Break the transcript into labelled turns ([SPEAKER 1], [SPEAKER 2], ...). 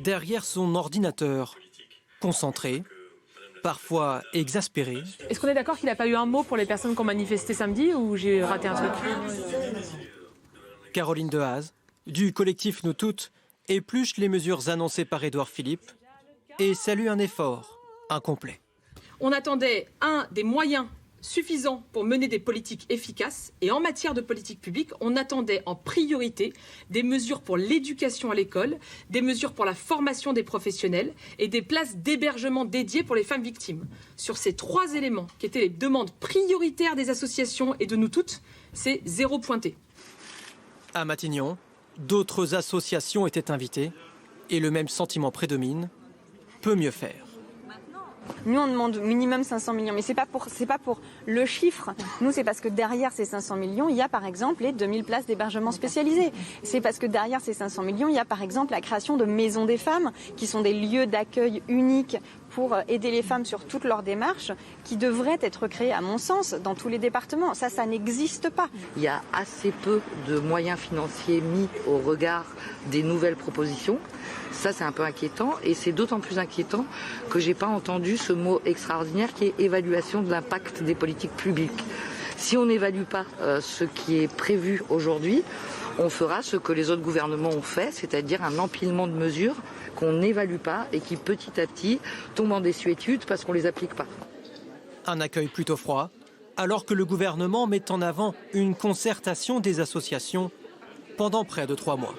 [SPEAKER 1] derrière son ordinateur, concentré, parfois exaspéré.
[SPEAKER 2] Est-ce qu'on est d'accord qu'il n'a pas eu un mot pour les personnes qui ont manifesté samedi ou j'ai raté un truc?
[SPEAKER 1] Caroline Dehaze, du collectif Nous Toutes, épluche les mesures annoncées par Édouard Philippe et salue un effort incomplet.
[SPEAKER 3] On attendait des moyens suffisants pour mener des politiques efficaces et en matière de politique publique, on attendait en priorité des mesures pour l'éducation à l'école, des mesures pour la formation des professionnels et des places d'hébergement dédiées pour les femmes victimes. Sur ces 3 éléments qui étaient les demandes prioritaires des associations et de nous toutes, c'est 0 pointé.
[SPEAKER 1] À Matignon, d'autres associations étaient invitées et le même sentiment prédomine, peut mieux faire.
[SPEAKER 4] Nous, on demande minimum 500 millions, mais c'est pas pour le chiffre. Nous, c'est parce que derrière ces 500 millions, il y a par exemple les 2000 places d'hébergement spécialisées. C'est parce que derrière ces 500 millions, il y a par exemple la création de maisons des femmes, qui sont des lieux d'accueil uniques pour aider les femmes sur toutes leurs démarches, qui devraient être créées, à mon sens, dans tous les départements. Ça n'existe pas.
[SPEAKER 5] Il y a assez peu de moyens financiers mis au regard des nouvelles propositions. Ça, c'est un peu inquiétant et c'est d'autant plus inquiétant que j'ai pas entendu ce mot extraordinaire qui est évaluation de l'impact des politiques publiques. Si on n'évalue pas ce qui est prévu aujourd'hui, on fera ce que les autres gouvernements ont fait, c'est-à-dire un empilement de mesures qu'on n'évalue pas et qui petit à petit tombent en désuétude parce qu'on les applique pas.
[SPEAKER 1] Un accueil plutôt froid, alors que le gouvernement met en avant une concertation des associations pendant près de 3 mois.